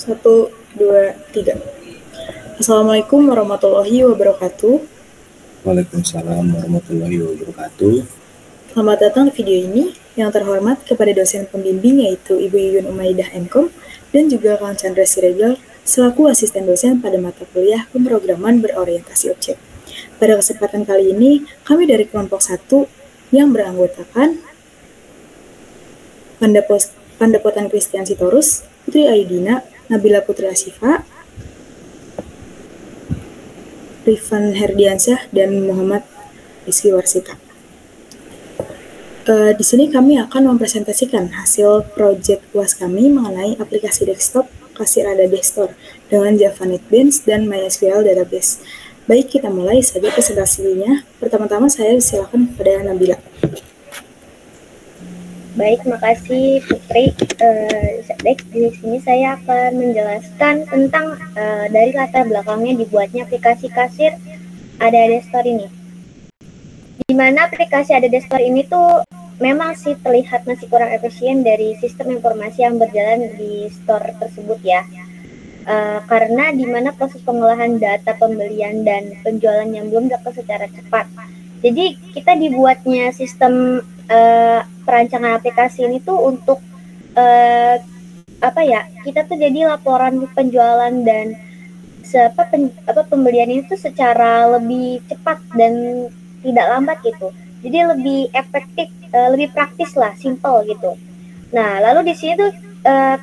Satu, dua, tiga. Assalamualaikum warahmatullahi wabarakatuh. Waalaikumsalam warahmatullahi wabarakatuh. Selamat datang di video ini. Yang terhormat kepada dosen pembimbing yaitu Ibu Yuyun Umaidah MKom dan juga Kang Chandra Siregar selaku asisten dosen pada mata kuliah pemrograman berorientasi objek. Pada kesempatan kali ini, kami dari kelompok 1 yang beranggotakan Pandapotan Christian Sitorus, Putri Aidina, Nabila Putri Asifa, Rifan Herdiansyah, dan Muhammad Rizky Warsita. Di sini kami akan mempresentasikan hasil proyek UAS kami mengenai aplikasi desktop Kasir Ada Store dengan Java NetBeans dan MySQL Database. Baik, kita mulai saja presentasinya. Pertama-tama saya silakan kepada Nabila. Baik, makasih Putri. Di sini saya akan menjelaskan tentang dari latar belakangnya dibuatnya aplikasi Kasir Ada Store ini. Di mana aplikasi Ada Store ini tuh memang sih terlihat masih kurang efisien dari sistem informasi yang berjalan di store tersebut ya. Karena di mana proses pengolahan data pembelian dan penjualan yang belum dilakukan secara cepat. Jadi kita dibuatnya sistem perancangan aplikasi ini tuh untuk kita tuh jadi laporan penjualan dan pembelian itu secara lebih cepat dan tidak lambat gitu. Jadi lebih efektif, lebih praktis lah, simple gitu. Nah, lalu di sini tuh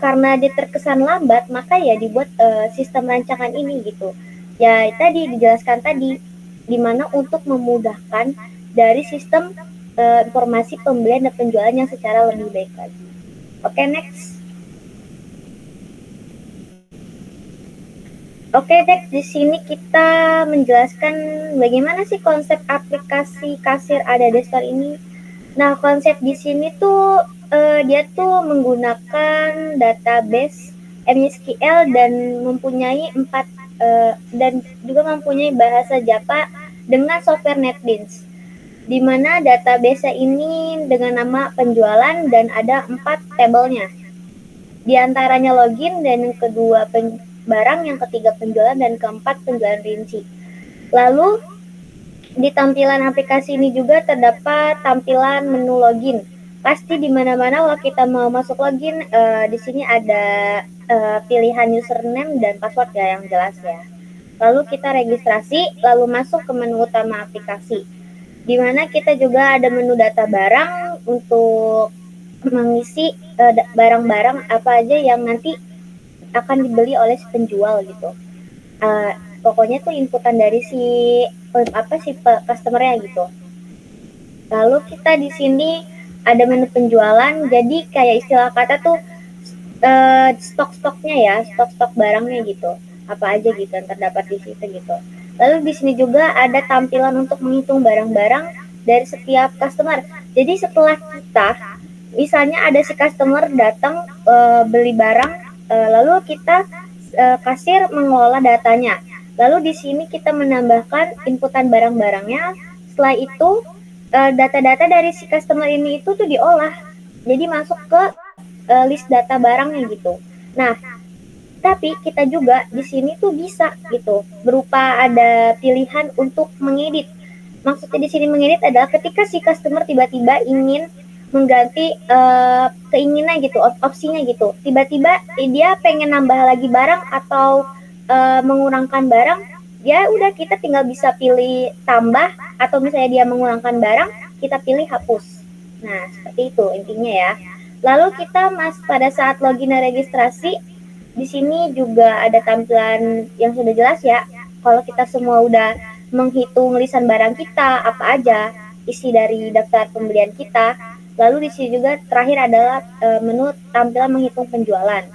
karena dia terkesan lambat, maka ya dibuat sistem rancangan ini gitu. Ya tadi dijelaskan tadi, di mana untuk memudahkan dari sistem informasi pembelian dan penjualan yang secara lebih baik lagi. Oke, next. Oke, next di sini kita menjelaskan bagaimana sih konsep aplikasi Kasir Ada Store ini. Nah, konsep di sini tuh dia tuh menggunakan database MySQL dan mempunyai dan juga mempunyai bahasa Java dengan software NetBeans. Di mana database ini dengan nama penjualan dan ada 4 tabelnya. Di antaranya login dan yang kedua barang, yang ketiga penjualan, dan keempat penjualan rinci. Lalu di tampilan aplikasi ini juga terdapat tampilan menu login. Pasti di mana-mana kalau kita mau masuk login, di sini ada pilihan username dan password ya yang jelas ya. Lalu kita registrasi, lalu masuk ke menu utama aplikasi. Di mana kita juga ada menu data barang untuk mengisi barang-barang apa aja yang nanti akan dibeli oleh si penjual gitu. Pokoknya tuh inputan dari si customer-nya gitu. Lalu kita di sini ada menu penjualan, jadi kayak istilah kata tuh stok-stoknya ya, stok-stok barangnya gitu. Apa aja gitu yang terdapat di situ gitu. Lalu di sini juga ada tampilan untuk menghitung barang-barang dari setiap customer. Jadi setelah kita, misalnya ada si customer datang beli barang, lalu kita kasir mengelola datanya. Lalu di sini kita menambahkan inputan barang-barangnya. Setelah itu data-data dari si customer ini itu tuh diolah, jadi masuk ke list data barangnya gitu. Nah, tapi kita juga di sini tuh bisa gitu berupa ada pilihan untuk mengedit. Maksudnya di sini mengedit adalah ketika si customer tiba-tiba ingin mengganti keinginan gitu, opsinya gitu. Tiba-tiba dia pengen nambah lagi barang atau mengurangkan barang, ya udah kita tinggal bisa pilih tambah, atau misalnya dia mengurangkan barang, kita pilih hapus. Nah, seperti itu intinya ya. Lalu kita pada saat login dan registrasi, di sini juga ada tampilan yang sudah jelas ya. Kalau kita semua udah menghitung lisan barang kita, apa aja isi dari daftar pembelian kita. Lalu di sini juga terakhir adalah menu tampilan menghitung penjualan.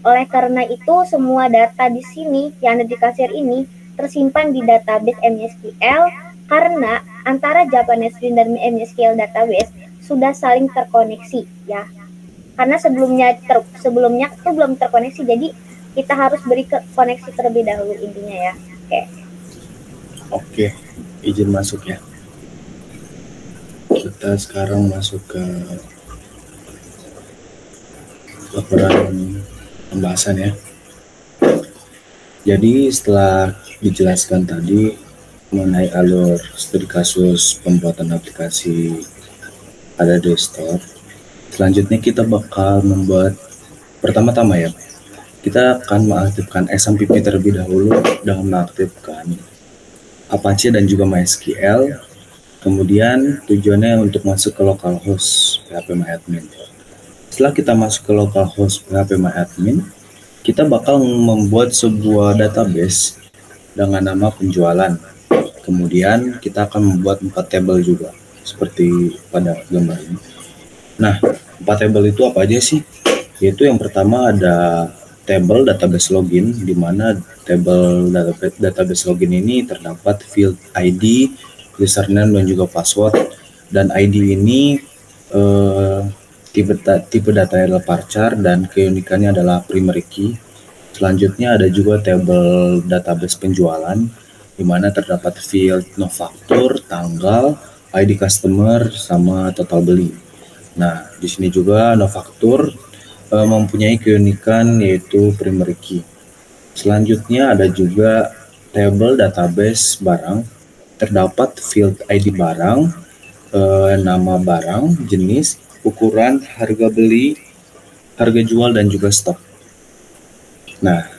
Oleh karena itu, semua data di sini yang ada di kasir ini tersimpan di database MySQL karena antara Java NetBeans dan MySQL database sudah saling terkoneksi ya. Karena sebelumnya itu belum terkoneksi, jadi kita harus beri koneksi terlebih dahulu intinya ya. Oke, izin masuk ya. Kita sekarang masuk ke laporan pembahasan ya. Jadi setelah dijelaskan tadi mengenai alur studi kasus pembuatan aplikasi pada desktop, selanjutnya kita bakal membuat pertama-tama ya, kita akan mengaktifkan XAMPP terlebih dahulu dengan mengaktifkan Apache dan juga MySQL. Kemudian tujuannya untuk masuk ke localhost phpMyAdmin. Setelah kita masuk ke localhost phpMyAdmin, kita bakal membuat sebuah database dengan nama penjualan. Kemudian kita akan membuat 4 tabel juga, seperti pada gambar ini. Nah, 4 tabel itu apa aja sih? Yaitu yang pertama ada tabel database login, di mana tabel database login ini terdapat field ID, username dan juga password. Dan ID ini tipe data adalah varchar dan keunikannya adalah primary key. Selanjutnya ada juga tabel database penjualan, di mana terdapat field nofaktur, tanggal, ID customer, sama total beli. Nah, di sini juga nofaktur mempunyai keunikan yaitu primary key. Selanjutnya ada juga tabel database barang, terdapat field ID barang, nama barang, jenis, ukuran, harga beli, harga jual, dan juga stok. Nah,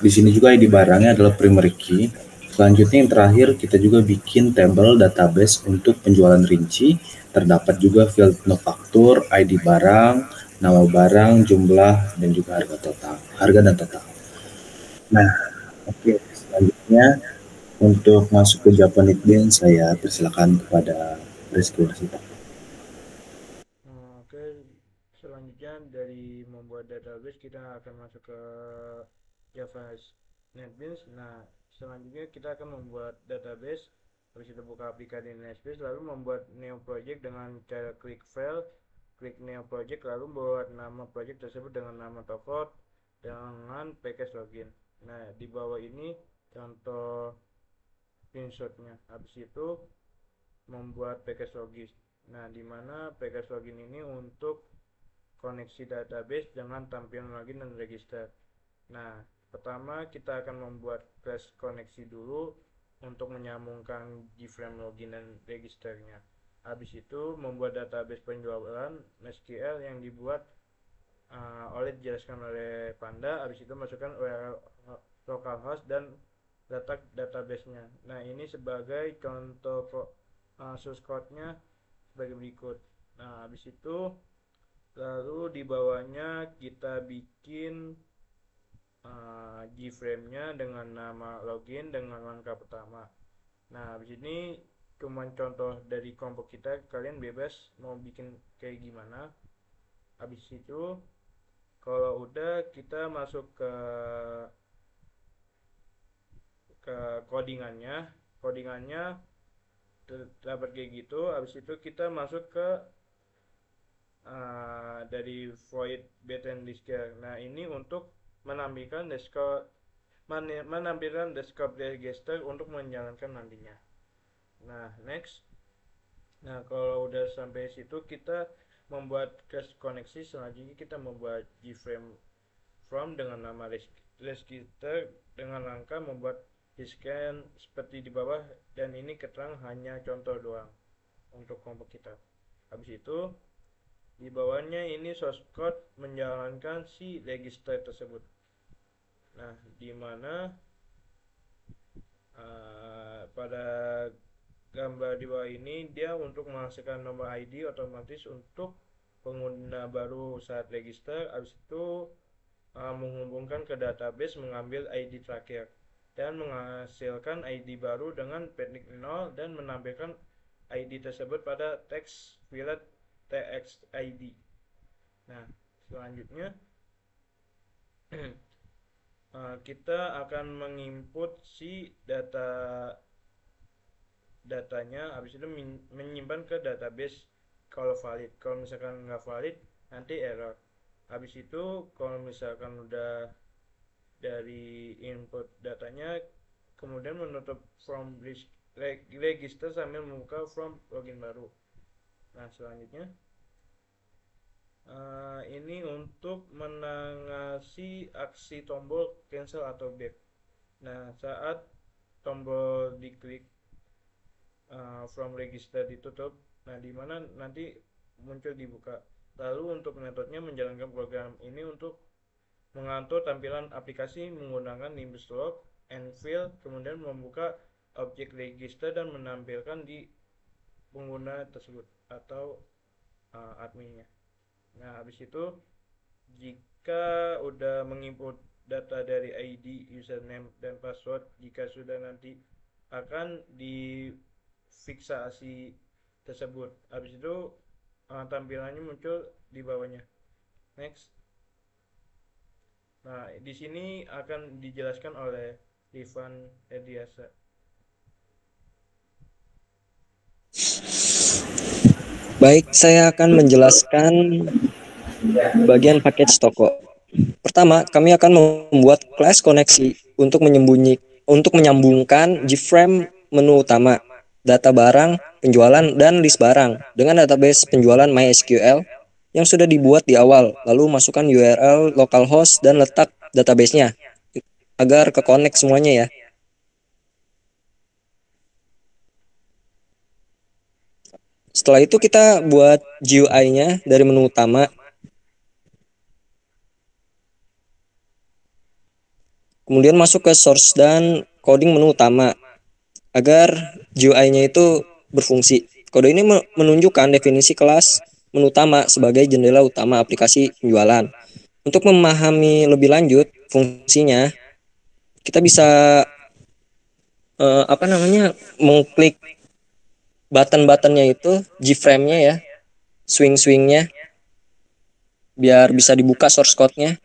di sini juga ID barangnya adalah primary key. Selanjutnya yang terakhir kita juga bikin tabel database untuk penjualan rinci. Terdapat juga field nofaktur, ID barang, nama barang, jumlah, dan juga harga dan total. Nah, oke, selanjutnya untuk masuk ke Japanese saya persilakan kepada Rizky Warsita. Oke, selanjutnya dari membuat database kita akan masuk ke Java NetBeans. Nah, selanjutnya kita akan membuat database. Habis itu buka aplikasi NetBeans, lalu membuat new project dengan cara klik file, klik new project, lalu buat nama project tersebut dengan nama toko dengan package login. Nah, di bawah ini contoh screenshotnya. Habis itu membuat package login. Nah, di mana package login ini untuk koneksi database dengan tampilan login dan register. Nah, pertama kita akan membuat class koneksi dulu untuk menyambungkan JFrame login dan registernya. Habis itu membuat database penjualan SQL yang dibuat dijelaskan oleh Panda. Habis itu masukkan URL localhost dan database-nya. Nah, ini sebagai contoh source code-nya sebagai berikut. Nah, habis itu lalu di bawahnya kita bikin JFrame-nya dengan nama login dengan langkah pertama. Nah, habis ini cuma contoh dari kelompok kita, kalian bebas mau bikin kayak gimana. Habis itu kalau udah kita masuk ke codingannya dapat kayak gitu. Habis itu kita masuk ke dari void button disker. Nah, ini untuk menampilkan desktop register untuk menjalankan nantinya. Nah, next. Nah, kalau udah sampai situ kita membuat class koneksi. Selanjutnya kita membuat JFrame from dengan nama register dengan langkah membuat scan seperti di bawah, dan ini keterangan hanya contoh doang untuk kelompok kita. Habis itu di bawahnya ini source code menjalankan si register tersebut. Nah, di mana pada gambar di bawah ini dia untuk menghasilkan nomor ID otomatis untuk pengguna baru saat register. Habis itu menghubungkan ke database, mengambil ID terakhir dan menghasilkan ID baru dengan teknik 0 dan menampilkan ID tersebut pada teks field txid. Nah, selanjutnya kita akan menginput si datanya, habis itu menyimpan ke database kalau valid. Kalau misalkan nggak valid nanti error. Habis itu kalau misalkan udah dari input datanya, kemudian menutup form register sambil membuka form login baru. Nah, selanjutnya Ini untuk menangasi aksi tombol cancel atau back. Nah, saat tombol diklik from register ditutup, nah di mana nanti muncul dibuka. Lalu untuk metodenya menjalankan program ini untuk mengatur tampilan aplikasi menggunakan Nimbus Log and Fill, kemudian membuka objek register dan menampilkan di pengguna tersebut atau adminnya. Nah, habis itu jika udah menginput data dari ID, username, dan password, jika sudah nanti akan difiksasi tersebut. Habis itu tampilannya muncul di bawahnya. Next. Nah, di sini akan dijelaskan oleh Ivan Ediasa. Baik, saya akan menjelaskan bagian package toko. Pertama, kami akan membuat kelas koneksi untuk menyambungkan JFrame menu utama, data barang, penjualan, dan list barang dengan database penjualan MySQL yang sudah dibuat di awal, lalu masukkan URL localhost dan letak database-nya agar ke-connect semuanya ya. Setelah itu kita buat GUI-nya dari menu utama. Kemudian masuk ke source dan coding menu utama agar GUI-nya itu berfungsi. Kode ini menunjukkan definisi kelas menu utama sebagai jendela utama aplikasi penjualan. Untuk memahami lebih lanjut fungsinya, kita bisa mengklik button-buttonnya itu, JFrame-nya ya, swing-swingnya, biar bisa dibuka source code-nya.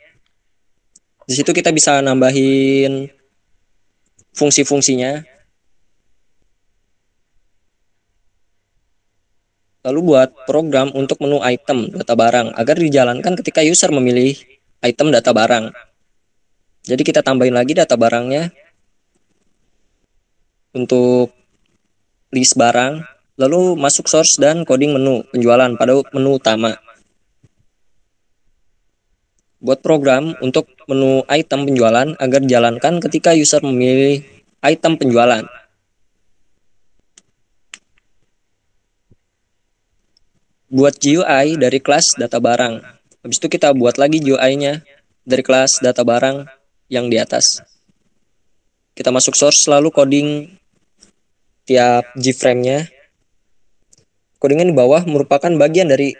Di situ kita bisa nambahin fungsi-fungsinya. Lalu buat program untuk menu item data barang agar dijalankan ketika user memilih item data barang. Jadi kita tambahin lagi data barangnya untuk list barang, lalu masuk source dan coding menu penjualan pada menu utama. Buat program untuk menu item penjualan agar dijalankan ketika user memilih item penjualan. Buat GUI dari kelas data barang. Habis itu kita buat lagi GUI-nya dari kelas data barang yang di atas. Kita masuk source lalu coding tiap JFrame-nya. Codingnya di bawah merupakan bagian dari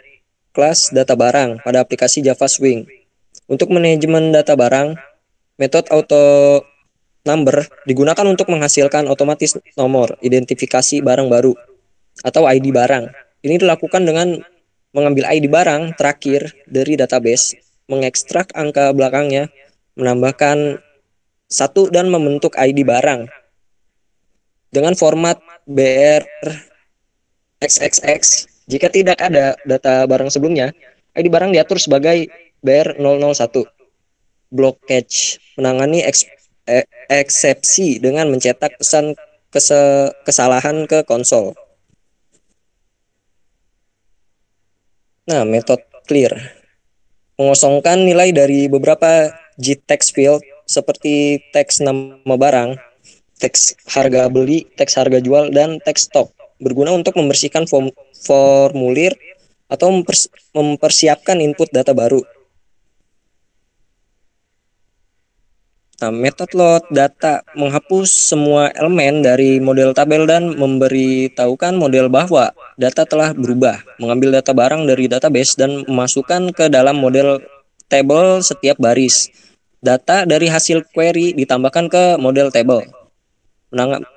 kelas data barang pada aplikasi Java Swing. Untuk manajemen data barang, metode auto number digunakan untuk menghasilkan otomatis nomor identifikasi barang baru atau ID barang. Ini dilakukan dengan mengambil ID barang terakhir dari database, mengekstrak angka belakangnya, menambahkan 1 dan membentuk ID barang dengan format BR XXX. Jika tidak ada data barang sebelumnya, ID barang diatur sebagai BR001. Blockage menangani eksepsi dengan mencetak pesan kesalahan ke konsol. Nah, metode clear mengosongkan nilai dari beberapa JText field seperti teks nama barang, teks harga beli, teks harga jual, dan teks stok, berguna untuk membersihkan formulir atau mempersiapkan input data baru. Nah, metode load data menghapus semua elemen dari model tabel dan memberitahukan model bahwa data telah berubah, mengambil data barang dari database dan memasukkan ke dalam model table setiap baris. Data dari hasil query ditambahkan ke model table.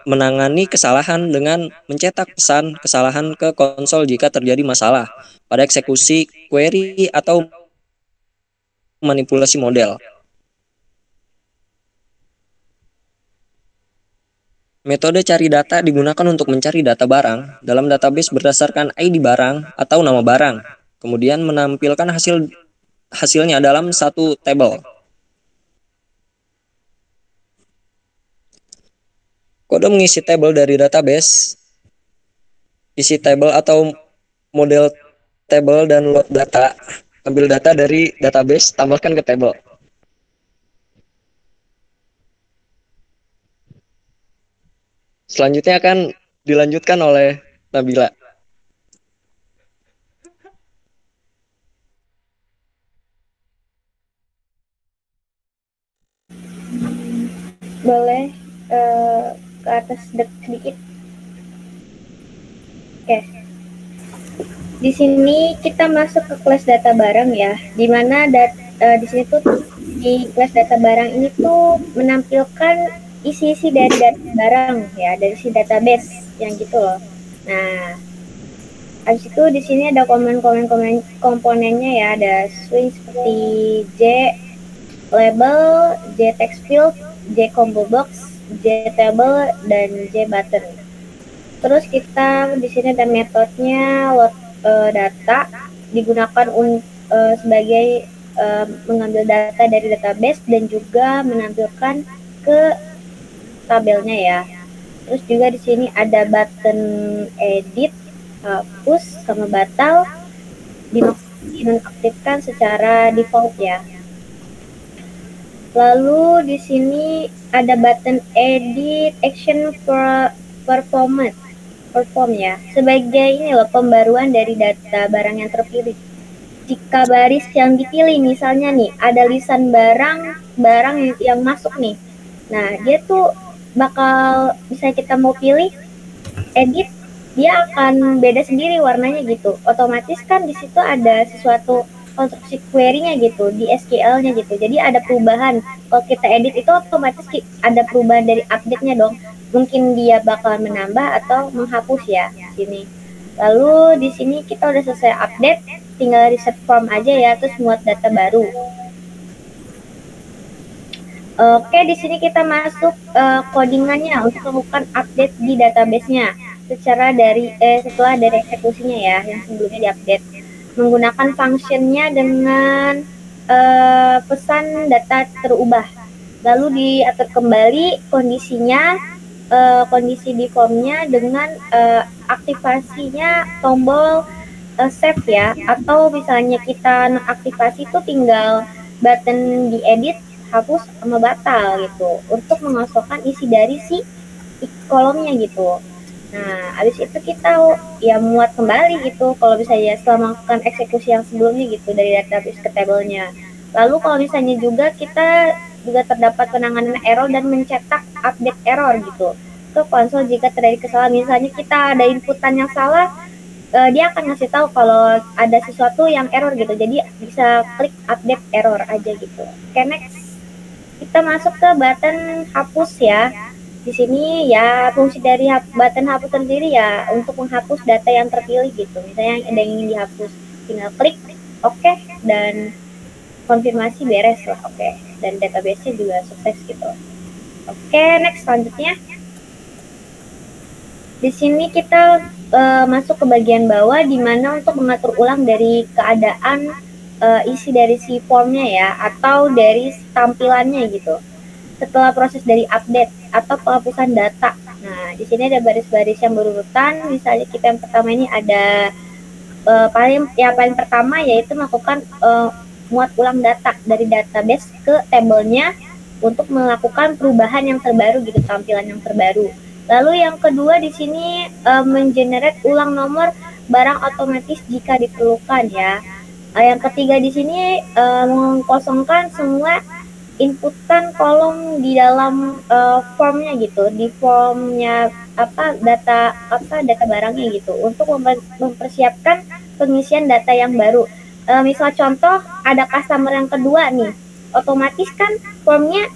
Menangani kesalahan dengan mencetak pesan kesalahan ke konsol jika terjadi masalah pada eksekusi query atau manipulasi model. Metode cari data digunakan untuk mencari data barang dalam database berdasarkan ID barang atau nama barang, kemudian menampilkan hasilnya dalam satu tabel. Kode mengisi tabel dari database, isi tabel atau model tabel dan load data. Ambil data dari database, tambahkan ke table. Selanjutnya akan dilanjutkan oleh Nabila. Boleh ke atas sedikit. Oke. Di sini kita masuk ke kelas data barang ya, di mana di sini tuh di kelas data barang ini tuh menampilkan isi-isi dari data barang ya, dari si database yang gitu loh. Nah, habis itu di sini ada komponennya ya, ada swing seperti J label, J text field, J combo box, J table, dan J button. Terus kita di sini ada metodenya load data digunakan sebagai mengambil data dari database dan juga menampilkan ke tabelnya ya. Terus juga di sini ada button edit, hapus sama batal dinonaktifkan secara default ya. Lalu di sini ada button edit action perform ya, sebagai ini loh pembaruan dari data barang yang terpilih. Jika baris yang dipilih misalnya nih ada lisan barang yang masuk nih, nah dia tuh bakal bisa kita mau pilih edit, dia akan beda sendiri warnanya gitu. Otomatis kan di situ ada sesuatu konstruksi query-nya gitu di SQL-nya gitu. Jadi ada perubahan. Kalau kita edit itu otomatis ada perubahan dari update-nya dong. Mungkin dia bakal menambah atau menghapus ya di sini. Lalu di sini kita udah selesai update, tinggal reset form aja ya, terus muat data baru. Oke, di sini kita masuk codingannya untuk melakukan update di database-nya setelah dari eksekusinya ya, yang sebelumnya diupdate. Menggunakan functionnya dengan pesan data terubah. Lalu diatur kembali kondisinya, kondisi di formnya dengan aktivasinya tombol save ya, atau misalnya kita aktivasi itu tinggal button di edit, hapus sama batal gitu untuk mengosongkan isi dari si kolomnya gitu. Nah, habis itu kita ya muat kembali gitu kalau misalnya setelah melakukan eksekusi yang sebelumnya gitu dari database ke tabelnya. Lalu kalau misalnya juga kita juga terdapat penanganan error dan mencetak update error gitu ke konsol jika terjadi kesalahan. Misalnya kita ada inputan yang salah, dia akan ngasih tahu kalau ada sesuatu yang error gitu. Jadi bisa klik update error aja gitu. Oke, next. Kita masuk ke button hapus ya. Di sini ya fungsi dari button hapus sendiri ya untuk menghapus data yang terpilih gitu. Misalnya ada yang ingin dihapus, tinggal klik oke, dan konfirmasi beres lah, oke. Dan database-nya juga sukses gitu. Oke, next selanjutnya. Di sini kita masuk ke bagian bawah di mana untuk mengatur ulang dari keadaan isi dari si formnya ya, atau dari tampilannya gitu. Setelah proses dari update atau penghapusan data. Nah, di sini ada baris-baris yang berurutan. Misalnya kita yang pertama ini ada paling pertama yaitu melakukan muat ulang data dari database ke tabelnya untuk melakukan perubahan yang terbaru gitu, tampilan yang terbaru. Lalu yang kedua di sini mengenerate ulang nomor barang otomatis jika diperlukan ya. Yang ketiga di sini mengkosongkan semua inputan kolom di dalam formnya gitu, di formnya data barangnya gitu, untuk mempersiapkan pengisian data yang baru. Misal contoh ada customer yang kedua nih, otomatis kan formnya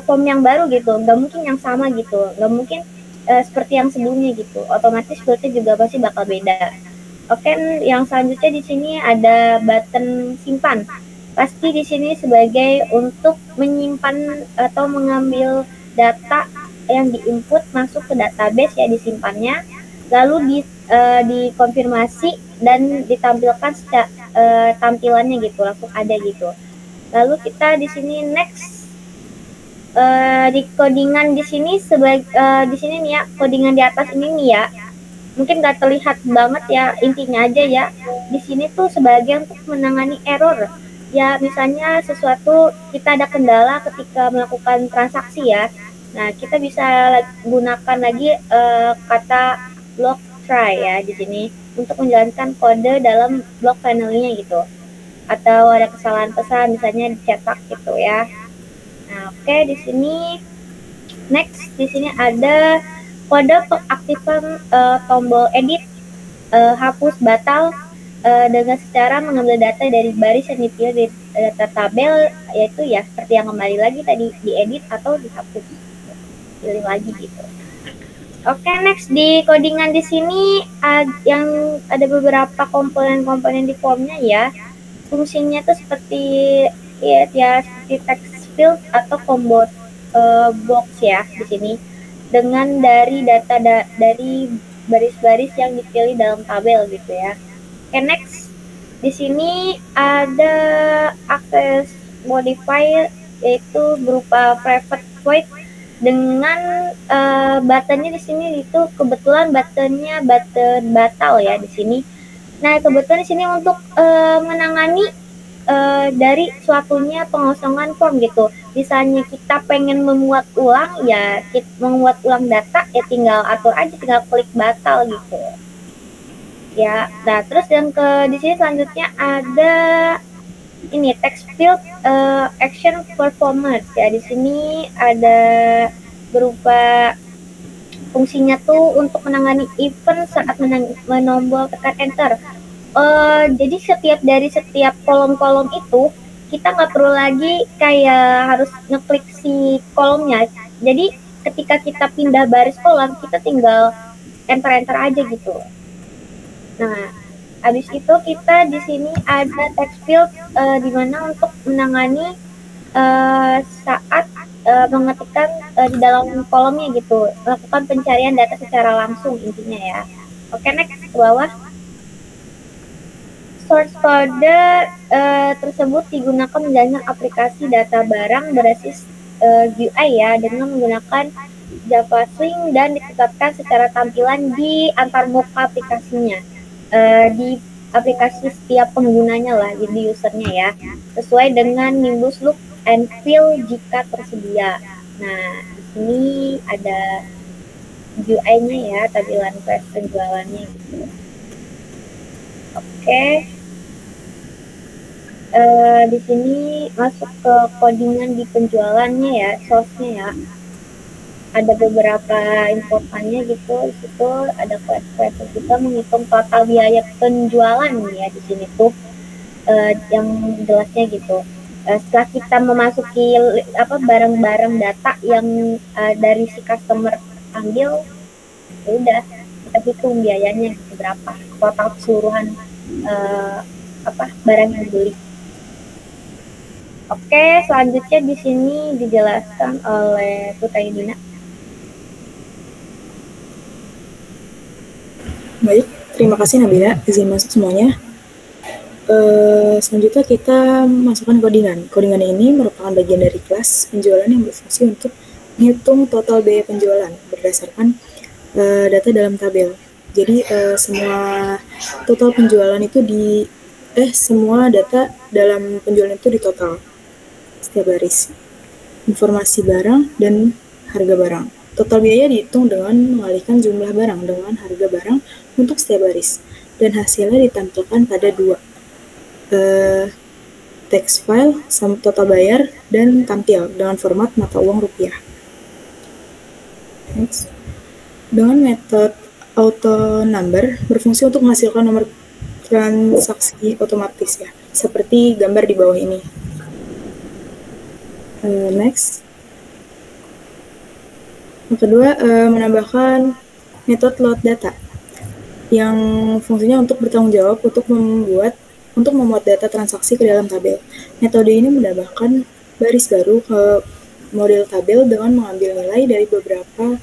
form yang baru gitu, nggak mungkin yang sama gitu, nggak mungkin seperti yang sebelumnya gitu, otomatis berarti juga pasti bakal beda. Oke, yang selanjutnya di sini ada button simpan. Pasti di sini sebagai untuk menyimpan atau mengambil data yang diinput masuk ke database ya, disimpannya, lalu dikonfirmasi dan ditampilkan tampilannya gitu, langsung ada gitu. Lalu kita di sini next di codingan di sini di sini nih ya, codingan di atas ini nih ya, mungkin nggak terlihat banget ya, intinya aja ya. Di sini tuh sebagian untuk menangani error. Ya, misalnya sesuatu kita ada kendala ketika melakukan transaksi ya. Nah, kita bisa gunakan lagi kata block try ya di sini untuk menjalankan kode dalam block finalnya gitu. Atau ada kesalahan pesan misalnya dicetak gitu ya. Nah, oke, di sini next di sini ada kode pengaktifan tombol edit, hapus, batal dengan secara mengambil data dari baris yang dipilih di data tabel, yaitu ya seperti yang kembali lagi tadi, diedit atau dihapus, pilih lagi gitu. Oke, next di codingan di sini yang ada beberapa komponen-komponen di formnya ya. Fungsinya tuh seperti seperti text field atau combo box ya di sini. Dengan dari data dari baris-baris yang dipilih dalam tabel gitu ya. Oke, next di sini ada access modifier, yaitu berupa private void dengan buttonnya di sini itu kebetulan buttonnya button batal ya di sini. Nah, kebetulan di sini untuk menangani dari suatunya pengosongan form gitu. Misalnya kita pengen memuat ulang ya, memuat ulang data ya tinggal atur aja, tinggal klik batal gitu. Ya, nah terus yang di sini selanjutnya ada ini text field action performance ya. Di sini ada berupa fungsinya tuh untuk menangani event saat menombol tekan enter. Jadi dari setiap kolom-kolom itu kita nggak perlu lagi kayak harus ngeklik si kolomnya. Jadi ketika kita pindah baris kolom, kita tinggal enter aja gitu. Nah, habis itu kita di sini ada text field di mana untuk menangani saat mengetikkan di dalam kolomnya gitu, melakukan pencarian data secara langsung intinya ya. Oke, next ke bawah. Source kode tersebut digunakan menjalankan aplikasi data barang berbasis GUI ya, dengan menggunakan Java Swing dan ditetapkan secara tampilan di antar muka aplikasinya, di aplikasi setiap penggunanya lah, jadi usernya ya, sesuai dengan Nimbus look and feel jika tersedia. Nah, di sini ada GUI-nya ya, tampilan flash penjualannya gitu. Oke. Di sini masuk ke codingan di penjualannya ya, source-nya ya. Ada beberapa inputannya gitu. Di situ ada class kita menghitung total biaya penjualan ya di sini tuh, yang jelasnya gitu. Setelah kita memasuki barang-barang data yang dari si customer ambil, ya udah kita hitung biayanya berapa, total keseluruhan barang yang dibeli. Oke, selanjutnya di sini dijelaskan oleh Putayudina. Baik, terima kasih Nabila, izin masuk semuanya. Selanjutnya kita masukkan codingan. Codingan ini merupakan bagian dari kelas penjualan yang berfungsi untuk menghitung total biaya penjualan berdasarkan data dalam tabel. Jadi semua total penjualan itu semua data dalam penjualan itu ditotal setiap baris. Informasi barang dan harga barang. Total biaya dihitung dengan mengalihkan jumlah barang dengan harga barang untuk setiap baris, dan hasilnya ditampilkan pada dua text file sama total bayar dan tampil dengan format mata uang rupiah. Next. Dengan metode auto number berfungsi untuk menghasilkan nomor transaksi otomatis ya, seperti gambar di bawah ini. Next. Yang kedua, menambahkan metode load data yang fungsinya untuk bertanggung jawab untuk memuat data transaksi ke dalam tabel. Metode ini menambahkan baris baru ke model tabel dengan mengambil nilai dari beberapa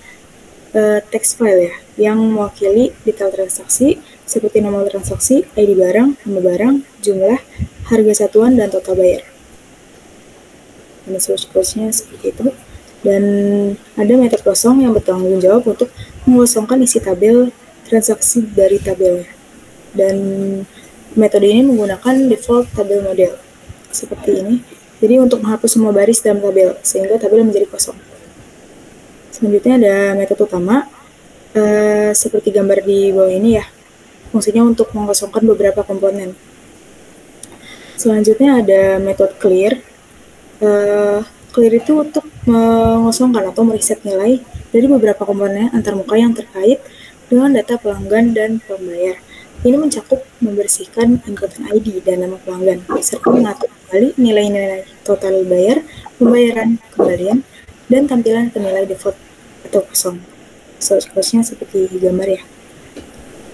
text file ya, yang mewakili detail transaksi seperti nomor transaksi, ID barang, nama barang, jumlah, harga satuan, dan total bayar. Ini source code-nya seperti itu. Dan ada metode kosong yang bertanggung jawab untuk mengosongkan isi tabel transaksi dari tabelnya. Dan metode ini menggunakan default tabel model seperti ini. Jadi untuk menghapus semua baris dalam tabel sehingga tabel menjadi kosong. Selanjutnya ada metode utama seperti gambar di bawah ini ya. Fungsinya untuk mengosongkan beberapa komponen. Selanjutnya ada metode clear. Clear itu untuk mengosongkan atau mereset nilai dari beberapa komponen antarmuka yang terkait dengan data pelanggan dan pembayar. Ini mencakup membersihkan angkutan ID dan nama pelanggan, serta mengatur kembali nilai-nilai total bayar, pembayaran, kembalian, dan tampilan ke nilai default atau kosong. Source code-nya seperti gambar ya.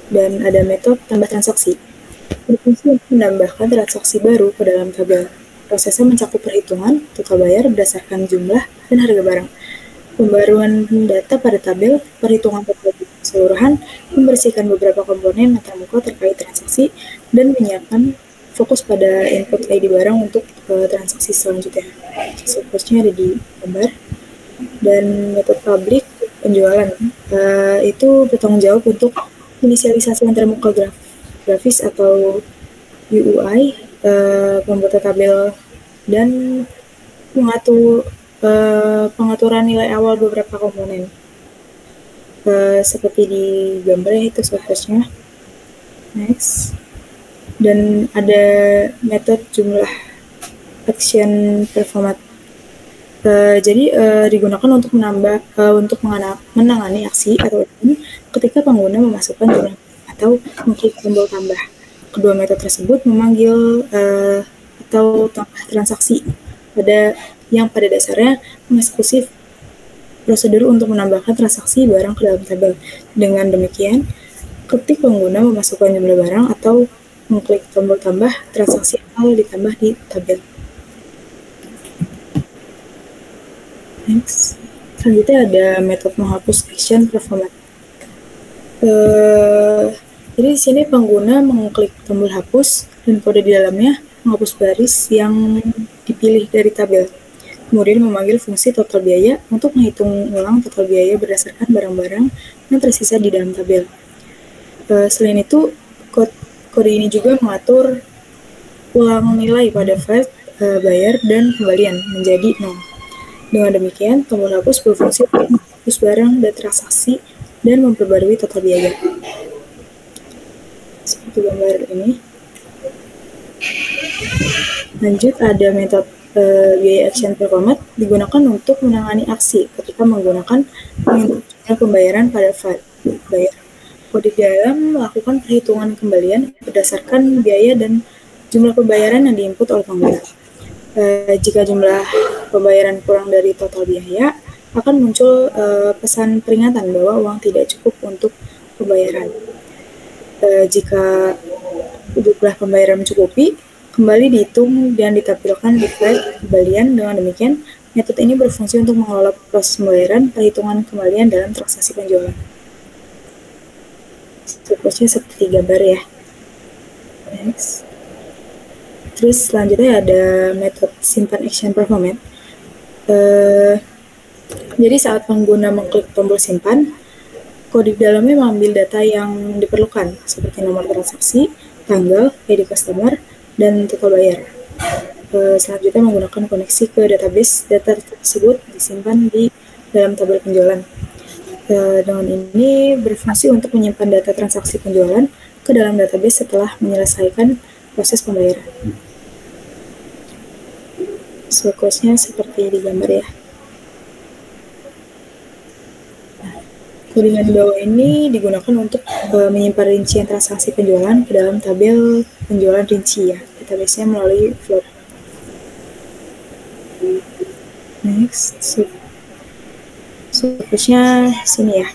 Dan ada metode tambah transaksi. Berfungsi untuk menambahkan transaksi baru ke dalam tabel. Prosesnya mencakup perhitungan total bayar berdasarkan jumlah dan harga barang. Pembaruan data pada tabel, perhitungan total keseluruhan, membersihkan beberapa komponen antarmuka terkait transaksi, dan menyiapkan fokus pada input ID barang untuk transaksi selanjutnya. Source-nya ada di gambar. Dan metode public penjualan itu bertanggung jawab untuk inisialisasi antarmuka grafis atau UUI, pembuatan tabel, dan pengaturan nilai awal beberapa komponen. Seperti di gambar ya, itu source-nya. Next. Dan ada metode jumlah action performat. Jadi digunakan untuk menangani aksi atau action ketika pengguna memasukkan jumlah atau mengklik tombol tambah. Kedua metode tersebut memanggil atau tambah transaksi yang pada dasarnya mengeksekusi prosedur untuk menambahkan transaksi barang ke dalam tabel. Dengan demikian, ketika pengguna memasukkan jumlah barang atau mengklik tombol tambah, transaksi akan ditambah di tabel. Next. Selanjutnya ada metode menghapus action performat. Jadi di sini pengguna mengklik tombol hapus dan kode di dalamnya menghapus baris yang dipilih dari tabel. Kemudian memanggil fungsi total biaya untuk menghitung ulang total biaya berdasarkan barang-barang yang tersisa di dalam tabel. Selain itu, kode ini juga mengatur ulang nilai pada file bayar dan kembalian menjadi 0. Dengan demikian, tombol hapus berfungsi untuk menghapus barang dan transaksi dan memperbarui total biaya. Seperti gambar ini. Lanjut, ada metode biaya action performat digunakan untuk menangani aksi ketika menggunakan jumlah pembayaran pada file bayar. Kode di dalam melakukan perhitungan kembalian berdasarkan biaya dan jumlah pembayaran yang diinput oleh pengguna. Jika jumlah pembayaran kurang dari total biaya, akan muncul pesan peringatan bahwa uang tidak cukup untuk pembayaran. Jika jumlah pembayaran mencukupi, kembali dihitung dan ditampilkan di file kembalian. Dengan demikian, metode ini berfungsi untuk mengelola proses pembayaran perhitungan kembalian dalam transaksi penjualan. Strukturnya seperti gambar ya. Next. Terus selanjutnya ada metode simpan action performat. Jadi saat pengguna mengklik tombol simpan, kode di dalamnya mengambil data yang diperlukan seperti nomor transaksi, tanggal, ID customer, dan total bayar. Selanjutnya menggunakan koneksi ke database, data tersebut disimpan di dalam tabel penjualan. Dengan ini berfungsi untuk menyimpan data transaksi penjualan ke dalam database setelah menyelesaikan proses pembayaran. Source-nya seperti di gambar ya. Codingan di bawah ini digunakan untuk menyimpan rincian transaksi penjualan ke dalam tabel penjualan rinci ya. Database-nya melalui float. Next, source-nya sini ya.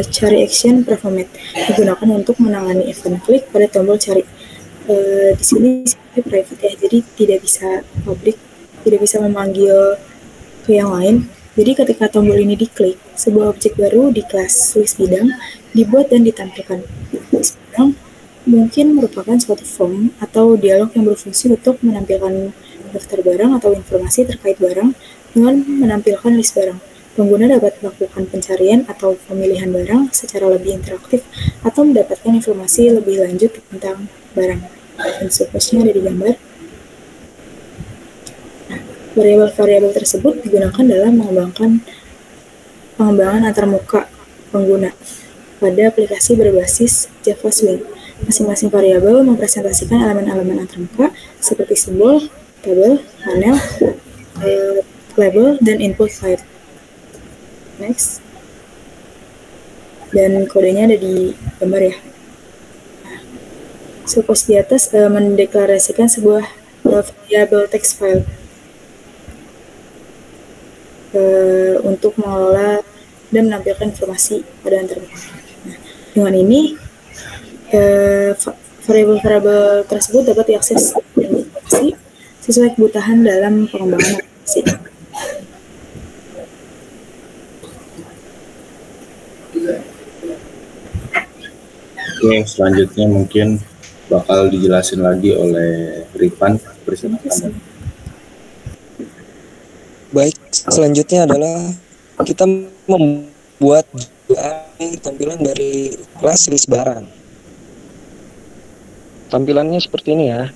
Cari action performat digunakan untuk menangani event klik pada tombol cari. Di sini private ya, jadi tidak bisa public, tidak bisa memanggil ke yang lain. Jadi ketika tombol ini diklik, sebuah objek baru di kelas list bidang dibuat dan ditampilkan. List bidang mungkin merupakan suatu form atau dialog yang berfungsi untuk menampilkan daftar barang atau informasi terkait barang Dengan menampilkan list barang, pengguna dapat melakukan pencarian atau pemilihan barang secara lebih interaktif atau mendapatkan informasi lebih lanjut tentang barang. Dan supportnya ada di gambar. Variabel-variabel tersebut digunakan dalam pengembangan antarmuka pengguna pada aplikasi berbasis Java Swing. Masing-masing variabel mempresentasikan elemen-elemen antarmuka seperti simbol, tabel, panel, label, dan input file. Next. Dan kodenya ada di gambar ya. Suppose di atas mendeklarasikan sebuah variabel text file untuk mengelola dan menampilkan informasi pada antarmuka. Nah, dengan ini variabel-variabel tersebut dapat diakses dengan informasi sesuai kebutuhan dalam pengembangan aplikasi. Oke, selanjutnya mungkin bakal dijelasin lagi oleh Rifan. Baik, selanjutnya adalah kita membuat UI tampilan dari kelas list barang. Tampilannya seperti ini ya.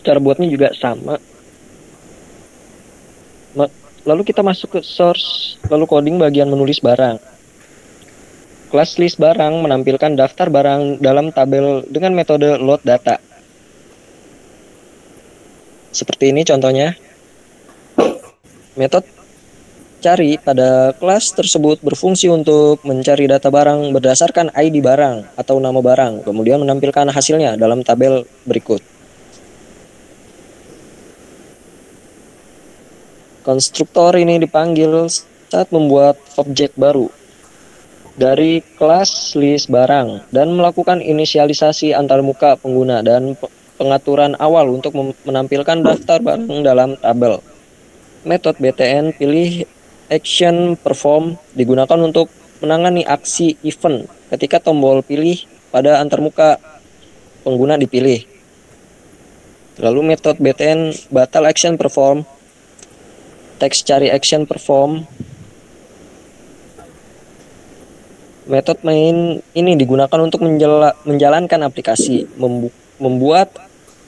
Cara buatnya juga sama. Lalu kita masuk ke source, lalu coding bagian menulis barang. Kelas list barang menampilkan daftar barang dalam tabel dengan metode load data. Seperti ini contohnya. Metode cari pada kelas tersebut berfungsi untuk mencari data barang berdasarkan ID barang atau nama barang, kemudian menampilkan hasilnya dalam tabel berikut. Konstruktor ini dipanggil saat membuat objek baru dari kelas list barang dan melakukan inisialisasi antarmuka pengguna dan pengaturan awal untuk menampilkan daftar barang dalam tabel. Metode btn pilih action perform digunakan untuk menangani aksi event ketika tombol pilih pada antarmuka pengguna dipilih. Lalu metode btn batal action perform, teks cari action perform. Metode main ini digunakan untuk menjalankan aplikasi, membuat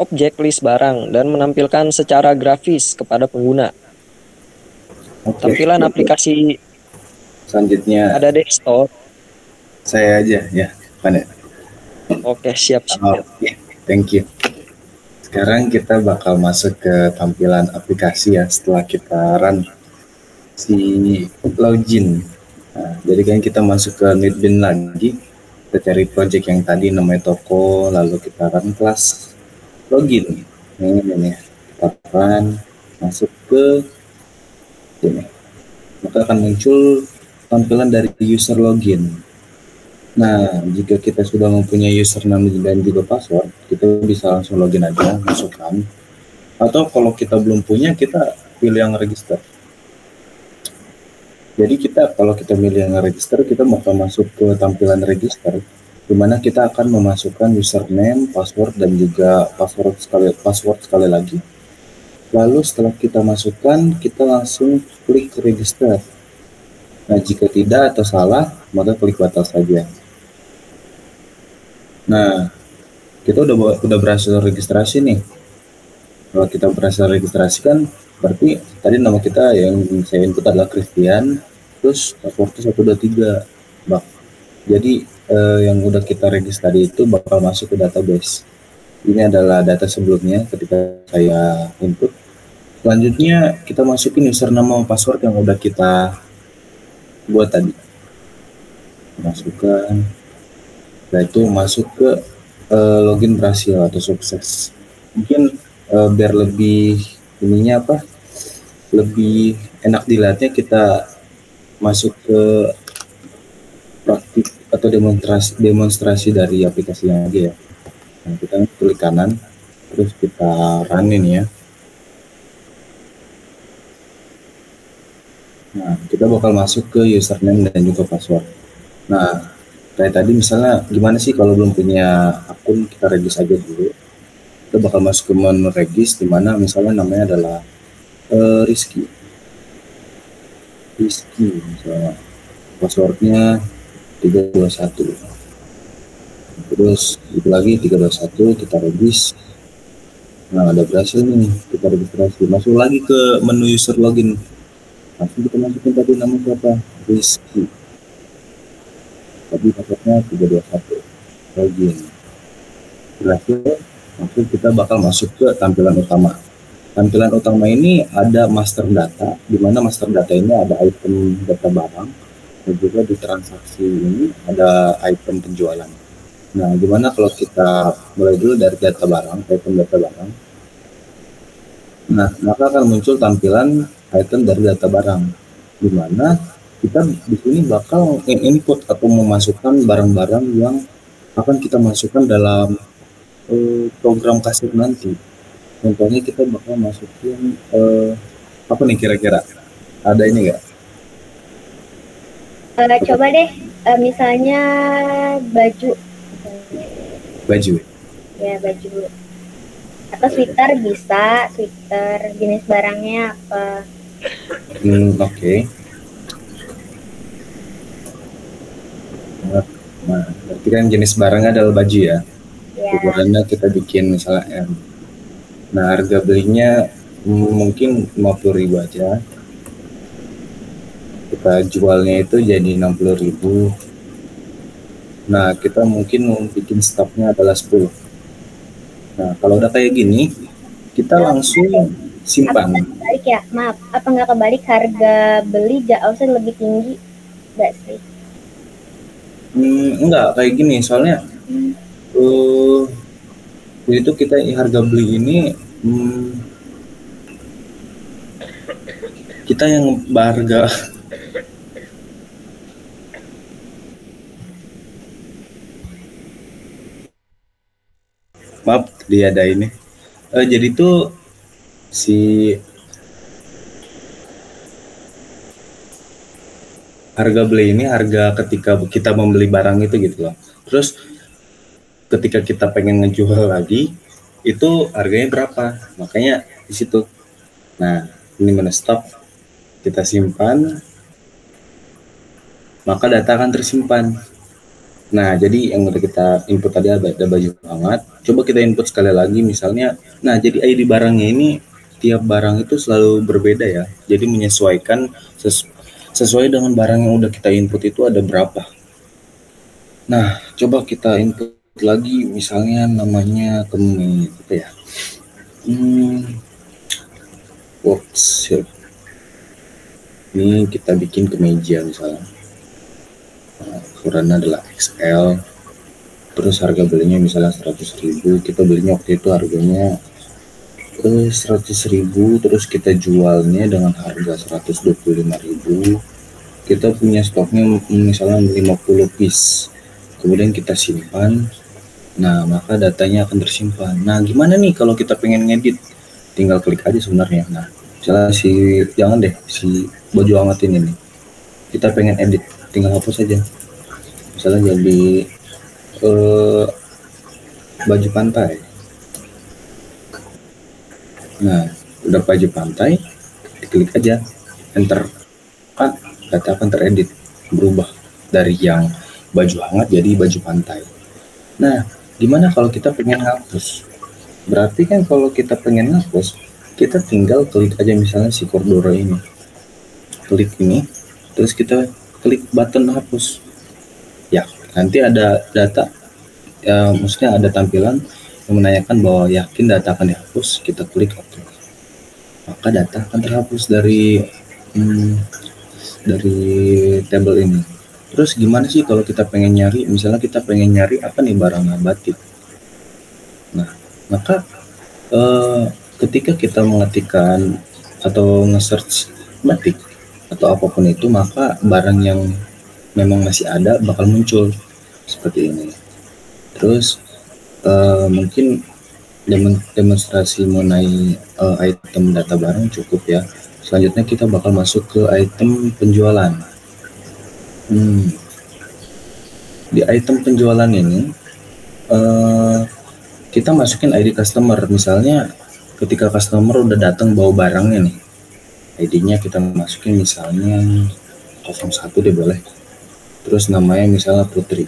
objek list barang dan menampilkan secara grafis kepada pengguna. Tampilan aplikasi selanjutnya ada desktop. Saya aja ya, Pan. Oke, siap. Thank you. Sekarang kita bakal masuk ke tampilan aplikasi ya setelah kita run si login. Nah, jadi kan kita masuk ke NetBeans lagi, kita cari project yang tadi namanya toko, lalu kita run kelas login. Ini kita run, masuk ke ini, maka akan muncul tampilan dari user login. Nah, jika kita sudah mempunyai username dan juga password, kita bisa langsung login aja, masukkan. Atau kalau kita belum punya, kita pilih yang register. Jadi kalau kita pilih yang register, kita bakal masuk ke tampilan register, di mana kita akan memasukkan username, password, dan juga password sekali lagi. Lalu setelah kita masukkan, kita langsung klik register. Nah, jika tidak atau salah, maka klik batal saja. Nah, kita udah berhasil registrasi nih. Kalau kita berhasil registrasi kan, berarti tadi nama kita yang saya input adalah Christian, terus passwordnya 123. Jadi yang udah kita register tadi itu bakal masuk ke database. Ini adalah data sebelumnya ketika saya input. Selanjutnya kita masukin username password yang udah kita buat tadi. Masukkan. Nah, itu masuk ke login berhasil atau sukses. Mungkin biar lebih lebih enak dilihatnya, kita masuk ke praktik atau demonstrasi dari aplikasinya aja ya. Nah, kita klik kanan, terus kita runin ya. Nah, kita bakal masuk ke username dan juga password. Nah, kayak tadi misalnya gimana sih kalau belum punya akun, kita regis aja dulu. Kita bakal masuk ke menu regis, di mana misalnya namanya adalah Rizky. Rizky misalnya, passwordnya 321, terus itu lagi 321, kita regis. Nah, ada berhasil nih, kita registrasi, masuk lagi ke menu user login, langsung kita masukin tadi nama siapa, Rizky, tadi passwordnya 321, login, berhasil. Langsung kita bakal masuk ke tampilan utama. Tampilan utama ini ada master data, di mana master data ini ada item data barang, dan juga di transaksi ini ada item penjualan. Nah, gimana kalau kita mulai dulu dari data barang, item data barang. Nah, maka akan muncul tampilan item dari data barang, di mana kita di sini bakal input atau memasukkan barang-barang yang akan kita masukkan dalam program kasir nanti. Contohnya kita bakal masukin apa nih kira-kira? Ada ini nggak? Coba deh, misalnya baju. Baju. Ya, baju. Atau sweater bisa, sweater jenis barangnya apa? Oke. Nah, berarti kan jenis barangnya adalah baju ya. Ya. Ukurannya kita bikin misalnya M. Nah, harga belinya mungkin 50.000 aja. Kita jualnya itu jadi 60.000. Nah, kita mungkin mau bikin stoknya adalah 10. Nah, kalau udah kayak gini, kita langsung simpan. Apa kebalik ya? Maaf, apa nggak kebalik harga beli harusnya lebih tinggi? Nggak sih? Enggak, kayak gini, soalnya itu kita harga beli ini kita yang harga maaf dia ada ini jadi tuh si harga beli ini harga ketika kita membeli barang itu gitu loh. Terus ketika kita pengen ngejual lagi itu harganya berapa, makanya di situ. Nah, ini menu stop, kita simpan, maka data akan tersimpan. Nah, jadi yang udah kita input tadi ada baju hangat, coba kita input sekali lagi misalnya. Nah, jadi ID barangnya ini tiap barang itu selalu berbeda ya, jadi menyesuaikan sesuai dengan barang yang udah kita input itu ada berapa. Nah, coba kita input lagi misalnya namanya kemeja apa ya, workshop. Ini kita bikin kemeja misalnya, ukurannya adalah XL, terus harga belinya misalnya 100.000, kita belinya waktu itu harganya 100.000, terus kita jualnya dengan harga 125.000, kita punya stoknya misalnya 50 piece, kemudian kita simpan. Nah, maka datanya akan tersimpan. Nah, gimana nih kalau kita pengen ngedit? Tinggal klik aja sebenarnya. Nah, misalnya jangan deh si baju hangat ini nih, kita pengen edit, tinggal hapus aja. Misalnya jadi baju pantai. Nah, udah baju pantai, diklik aja enter, kan data akan teredit, berubah dari yang baju hangat jadi baju pantai. Nah, gimana kalau kita pengen hapus? Berarti kan kalau kita pengen hapus, kita tinggal klik aja misalnya si Cordura ini, klik ini, terus kita klik button hapus. Ya, nanti ada data, ya maksudnya ada tampilan yang menanyakan bahwa yakin data akan dihapus, kita klik oke. Maka data akan terhapus dari tabel ini. Terus gimana sih kalau kita pengen nyari, misalnya kita pengen nyari apa nih barangnya batik. Nah, maka ketika kita mengetikkan atau nge-search batik atau apapun itu, maka barang yang memang masih ada bakal muncul seperti ini. Terus mungkin demonstrasi mengenai item data barang cukup ya. Selanjutnya kita bakal masuk ke item penjualan. Di item penjualan ini kita masukin ID customer. Misalnya ketika customer udah datang bawa barangnya nih, ID-nya kita masukin misalnya 01 deh boleh. Terus namanya misalnya Putri.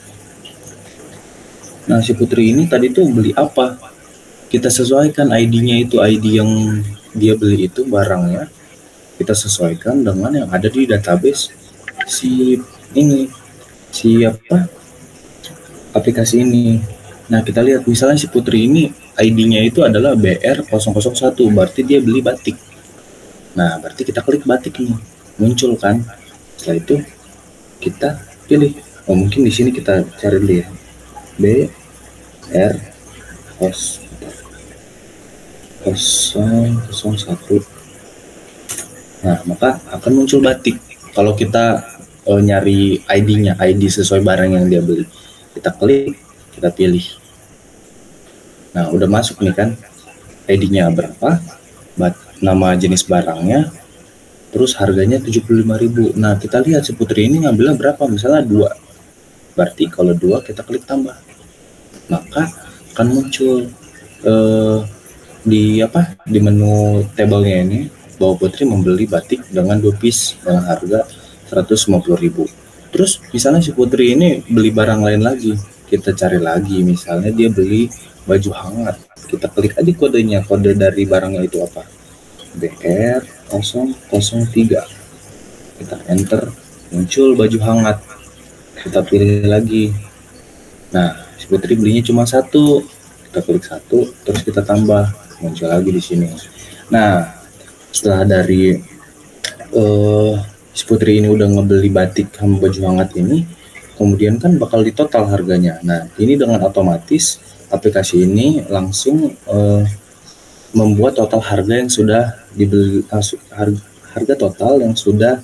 Nah, si Putri ini tadi tuh beli apa? Kita sesuaikan ID-nya itu ID yang dia beli itu barangnya. Kita sesuaikan dengan yang ada di database si ini, siapa aplikasi ini. Nah, kita lihat misalnya si Putri ini ID-nya itu adalah BR001, berarti dia beli batik. Nah, berarti kita klik batik nih, muncul kan. Setelah itu kita pilih. Oh, mungkin di sini kita cari dulu ya. BR 001. Nah, maka akan muncul batik. Kalau kita nyari ID-nya, ID sesuai barang yang dia beli. Kita klik, kita pilih. Nah, udah masuk nih kan. ID-nya berapa, nama jenis barangnya, terus harganya 75.000. Nah, kita lihat si Putri ini ngambilnya berapa, misalnya 2. Berarti kalau 2 kita klik tambah. Maka akan muncul di menu tabelnya ini bahwa Putri membeli batik dengan 2 piece dengan harga 150.000. Terus misalnya si Putri ini beli barang lain lagi, kita cari lagi, misalnya dia beli baju hangat, kita klik aja kodenya, kode dari barangnya itu apa, BR003, kita enter, muncul baju hangat, kita pilih lagi. Nah, si Putri belinya cuma 1, kita klik 1, terus kita tambah, muncul lagi di sini. Nah, setelah dari si Putri ini udah ngebeli batik sama baju hangat ini, kemudian kan bakal ditotal harganya. Nah, ini dengan otomatis aplikasi ini langsung membuat total harga yang sudah dibeli, harga total yang sudah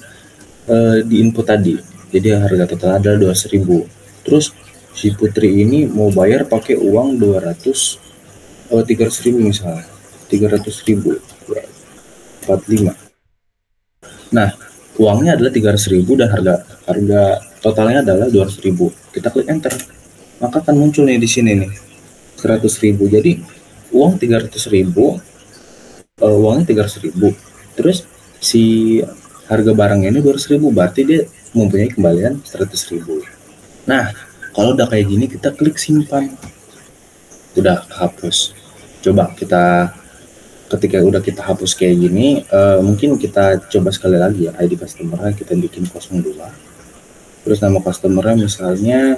diinput tadi. Jadi harga total adalah 200.000. Terus si Putri ini mau bayar pakai uang 300.000 misalnya, 300.000, 45. Nah, uangnya adalah 300.000 dan harga totalnya adalah 200.000. Kita klik enter, maka akan muncul nih di sini nih 100.000. Jadi uang 300.000, uangnya 300.000. Terus si harga barangnya ini 200.000, berarti dia mempunyai kembalian 100.000. Nah, kalau udah kayak gini kita klik simpan, udah hapus. Coba kita ketika udah kita hapus kayak gini, mungkin kita coba sekali lagi ya, ID customer kita bikin 02. Terus nama customernya misalnya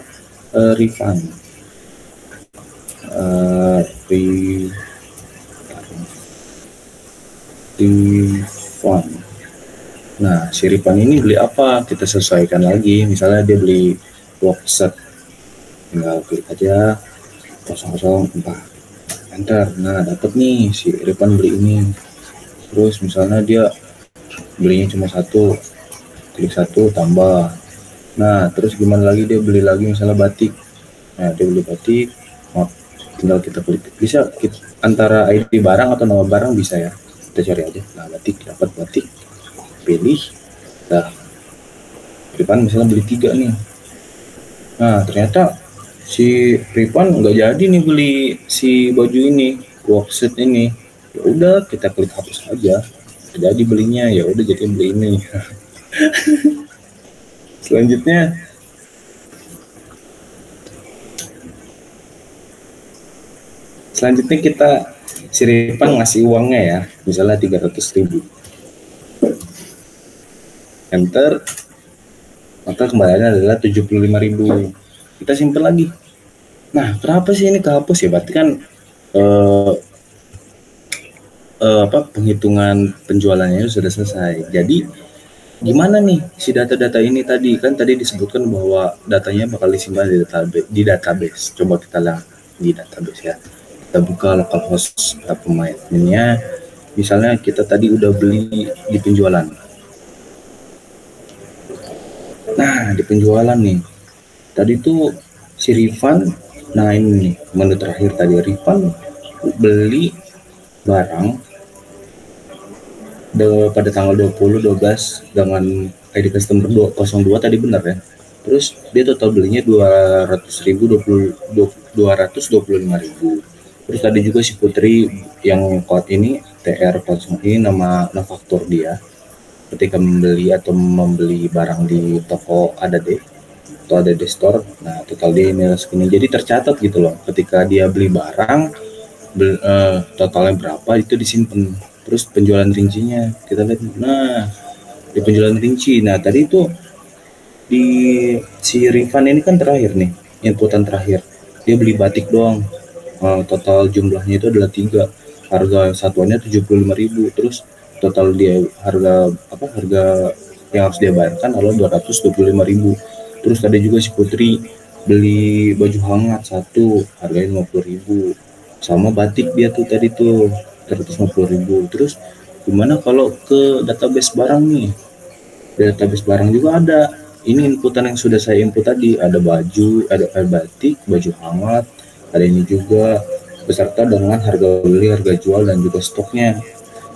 Rifan. Rifan. Nah, si Rifan ini beli apa? Kita sesuaikan lagi. Misalnya dia beli workset, tinggal klik aja 004, enter. Nah, dapat nih si Rifan beli ini. Terus misalnya dia belinya cuma 1, klik 1 tambah. Nah, terus gimana lagi, dia beli lagi misalnya batik. Nah, dia beli batik, tinggal kita klik. Bisa antara ID barang atau nama barang bisa ya, kita cari aja. Nah, batik, dapat batik, pilih. Nah, Rifan misalnya beli 3 nih. Nah, ternyata si Rifan nggak jadi nih beli si baju ini, workset ini. Ya udah, kita klik hapus aja. Jadi belinya, ya udah jadi beli ini. Selanjutnya kita si Rifan ngasih uangnya ya, misalnya 300.000. Enter, maka kembaliannya adalah 75.000. Kita simpan lagi. Nah, kenapa sih ini kehapus ya? Berarti kan penghitungan penjualannya itu sudah selesai. Jadi gimana nih si data-data ini tadi, kan tadi disebutkan bahwa datanya bakal disimpan di database. Coba kita lihat di database ya. Kita buka localhost pemainnya. Misalnya kita tadi udah beli di penjualan. Nah, di penjualan nih. Tadi tuh si Rifan, nah ini nih menu terakhir tadi, Rifan beli barang pada tanggal 20/12 dengan ID customer 202 tadi, benar ya. Terus dia total belinya 225.000. Terus tadi juga si Putri yang code ini TR0 ini nama faktur dia. ketika membeli barang di toko ADD atau ADD Store. Nah, total dia nilai segini. Jadi tercatat gitu loh. Ketika dia beli barang, totalnya berapa itu disimpan. Terus penjualan rincinya kita lihat. Nah, di penjualan rinci. Nah, tadi itu di si Rifan ini kan terakhir nih, inputan terakhir. Dia beli batik doang. Total jumlahnya itu adalah 3. Harga satuannya 75.000. Terus total dia harga yang harus dia bayarkan adalah 225.000. Terus ada juga si Putri beli baju hangat 1, harganya 50.000. Sama batik dia tuh tadi tuh 150.000. Terus gimana kalau ke database barang nih? Database barang juga ada. Ini inputan yang sudah saya input tadi, ada baju, ada batik, baju hangat, ada ini juga beserta dengan harga beli, harga jual, dan juga stoknya.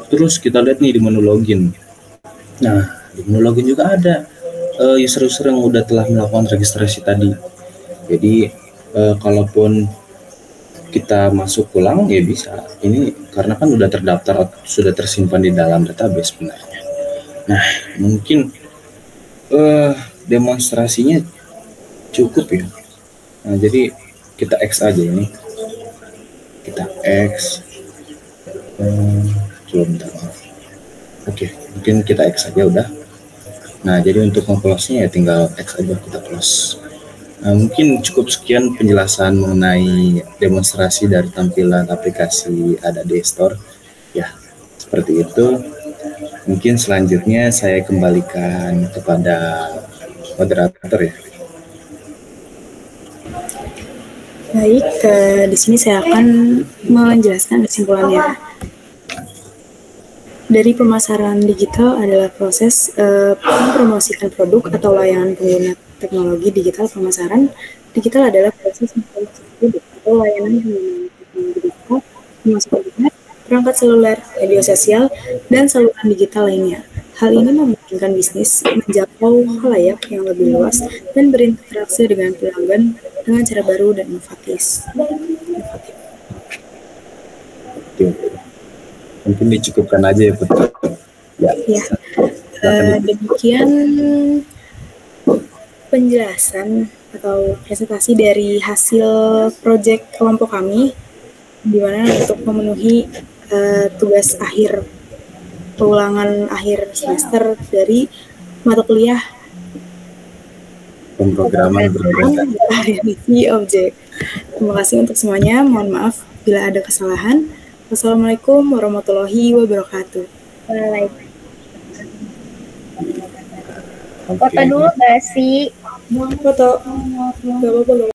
Terus kita lihat nih di menu login. Nah, di menu login juga ada user-user yang udah telah melakukan registrasi tadi. Jadi kalaupun kita masuk ulang ya bisa. Ini karena kan udah terdaftar, sudah tersimpan di dalam database sebenarnya. Nah, mungkin demonstrasinya cukup ya. Nah, jadi kita X aja ini. Kita X. Coba bentar. Oke, mungkin kita X aja udah. Nah, jadi untuk nge-close-nya ya tinggal X aja, kita close. Nah, mungkin cukup sekian penjelasan mengenai demonstrasi dari tampilan aplikasi ADD Store. Ya, seperti itu. Mungkin selanjutnya saya kembalikan kepada moderator ya. Baik, di sini saya akan menjelaskan kesimpulannya. Dari pemasaran digital adalah proses mempromosikan produk atau layanan pengguna teknologi digital. Pemasaran digital adalah proses mempromosikan produk atau layanan pengguna teknologi digital, termasuk internet, perangkat seluler, media sosial, dan saluran digital lainnya. Hal ini memungkinkan bisnis menjangkau khalayak yang lebih luas dan berinteraksi dengan pelanggan dengan cara baru dan inovatif. Mungkin dicukupkan aja ya, Putri. Ya. Demikian penjelasan atau presentasi dari hasil proyek kelompok kami, di mana untuk memenuhi tugas akhir pengulangan akhir semester dari mata kuliah pemrograman orientasi objek. Terima kasih untuk semuanya. Mohon maaf bila ada kesalahan. Wassalamualaikum warahmatullahi wabarakatuh. Foto dulu gak sih? Foto. Gak apa-apa.